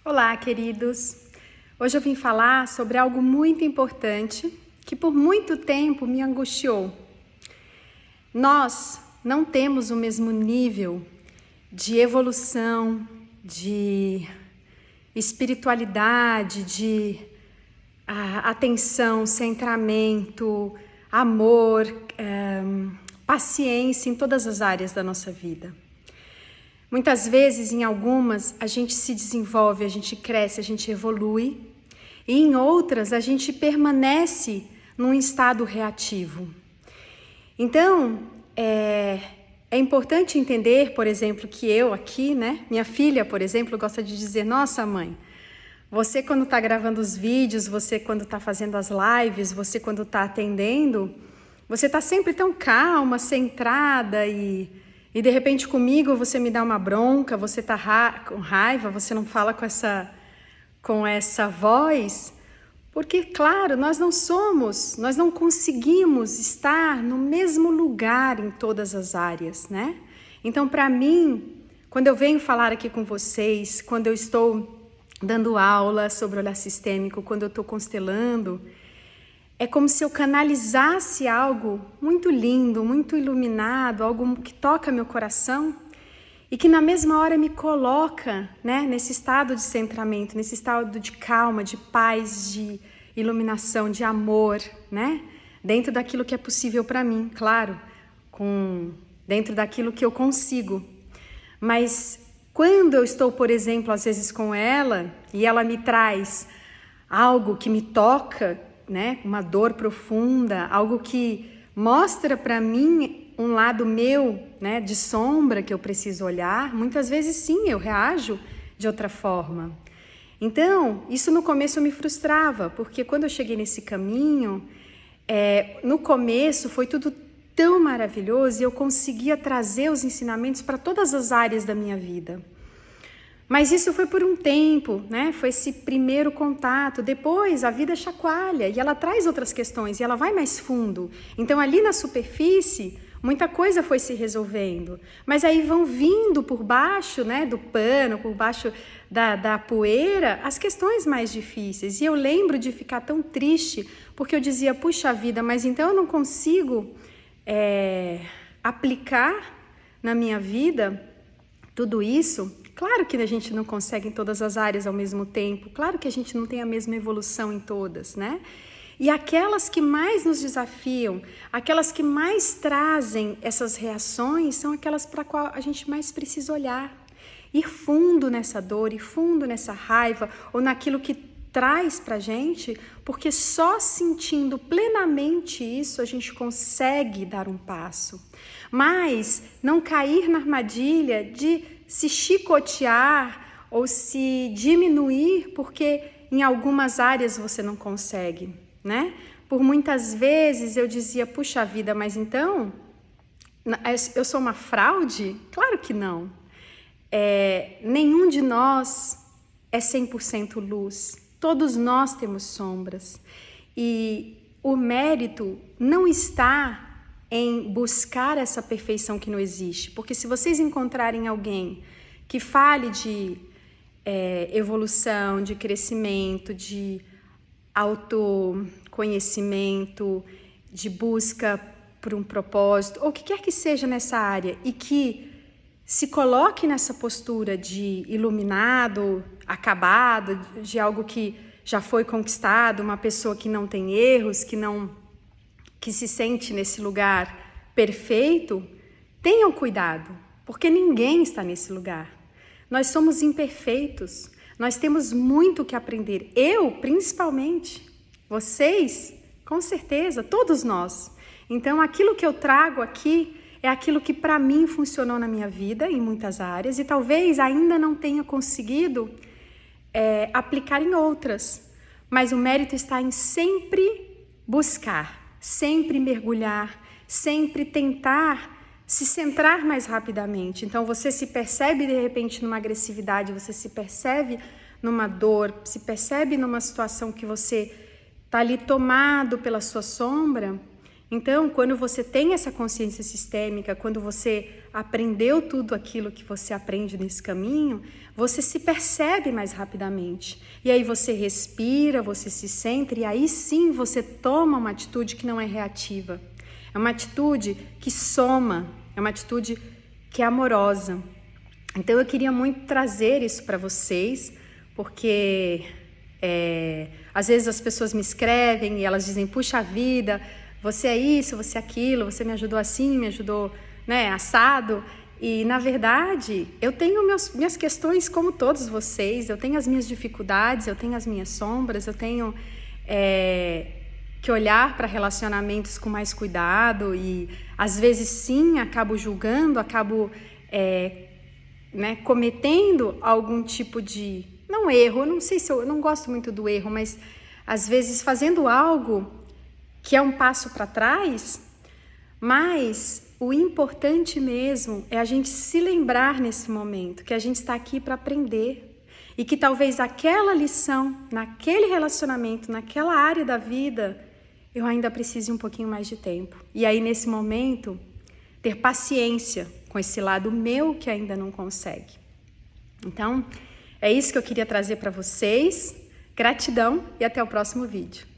Olá, queridos! Hoje eu vim falar sobre algo muito importante que por muito tempo me angustiou. Nós não temos o mesmo nível de evolução, de espiritualidade, de atenção, centramento, amor, paciência em todas as áreas da nossa vida. Muitas vezes, em algumas, a gente se desenvolve, a gente cresce, a gente evolui, e em outras, a gente permanece num estado reativo. Então, é importante entender, por exemplo, que eu aqui, minha filha, por exemplo, gosta de dizer: nossa, mãe, você quando está gravando os vídeos, você quando está fazendo as lives, você quando está atendendo, você está sempre tão calma, centrada e de repente comigo você me dá uma bronca, você está com raiva, você não fala com essa voz, porque, claro, nós não conseguimos estar no mesmo lugar em todas as áreas, né? Então, para mim, quando eu venho falar aqui com vocês, quando eu estou dando aula sobre olhar sistêmico, quando eu estou constelando, é como se eu canalizasse algo muito lindo, muito iluminado, algo que toca meu coração e que na mesma hora me coloca, nesse estado de centramento, nesse estado de calma, de paz, de iluminação, de amor, dentro daquilo que é possível para mim, claro, dentro daquilo que eu consigo. Mas quando eu estou, por exemplo, às vezes com ela e ela me traz algo que me toca, uma dor profunda, algo que mostra para mim um lado meu, de sombra que eu preciso olhar, muitas vezes sim, eu reajo de outra forma. Então, isso no começo me frustrava, porque quando eu cheguei nesse caminho, no começo foi tudo tão maravilhoso e eu conseguia trazer os ensinamentos para todas as áreas da minha vida. Mas isso foi por um tempo, foi esse primeiro contato. Depois a vida chacoalha e ela traz outras questões e ela vai mais fundo. Então ali na superfície muita coisa foi se resolvendo, mas aí vão vindo por baixo, do pano, por baixo da poeira, as questões mais difíceis. E eu lembro de ficar tão triste porque eu dizia: puxa vida, mas então eu não consigo aplicar na minha vida tudo isso. Claro que a gente não consegue em todas as áreas ao mesmo tempo, claro que a gente não tem a mesma evolução em todas, E aquelas que mais nos desafiam, aquelas que mais trazem essas reações, são aquelas para a qual a gente mais precisa olhar. Ir fundo nessa dor, ir fundo nessa raiva, ou naquilo que traz para a gente, porque só sentindo plenamente isso a gente consegue dar um passo. Mas não cair na armadilha de se chicotear ou se diminuir porque em algumas áreas você não consegue, Por muitas vezes eu dizia: puxa vida, mas então eu sou uma fraude? Claro que não. Nenhum de nós é 100% luz. Todos nós temos sombras. E o mérito não está em buscar essa perfeição que não existe. Porque se vocês encontrarem alguém que fale de evolução, de crescimento, de autoconhecimento, de busca por um propósito, ou o que quer que seja nessa área, e que se coloque nessa postura de iluminado, acabado, de algo que já foi conquistado, uma pessoa que não tem erros, que se sente nesse lugar perfeito, tenham cuidado, porque ninguém está nesse lugar. Nós somos imperfeitos, nós temos muito que aprender, eu principalmente, vocês, com certeza, todos nós. Então, aquilo que eu trago aqui é aquilo que para mim funcionou na minha vida, em muitas áreas, e talvez ainda não tenha conseguido aplicar em outras. Mas o mérito está em sempre buscar, sempre mergulhar, sempre tentar se centrar mais rapidamente. Então você se percebe de repente numa agressividade, você se percebe numa dor, se percebe numa situação que você está ali tomado pela sua sombra, Então, quando você tem essa consciência sistêmica, quando você aprendeu tudo aquilo que você aprende nesse caminho, você se percebe mais rapidamente. E aí você respira, você se centra e aí sim você toma uma atitude que não é reativa. É uma atitude que soma, é uma atitude que é amorosa. Então eu queria muito trazer isso para vocês, porque às vezes as pessoas me escrevem e elas dizem, puxa vida, você é isso, você é aquilo, você me ajudou assim, me ajudou, né, assado. E, na verdade, eu tenho minhas questões como todos vocês, eu tenho as minhas dificuldades, eu tenho as minhas sombras, eu tenho que olhar para relacionamentos com mais cuidado e, às vezes, sim, acabo julgando, acabo cometendo algum tipo de... Não erro, eu não sei se eu não gosto muito do erro, mas, às vezes, fazendo algo que é um passo para trás, mas o importante mesmo é a gente se lembrar nesse momento que a gente está aqui para aprender e que talvez aquela lição, naquele relacionamento, naquela área da vida, eu ainda precise um pouquinho mais de tempo. E aí, nesse momento, ter paciência com esse lado meu que ainda não consegue. Então, é isso que eu queria trazer para vocês. Gratidão e até o próximo vídeo.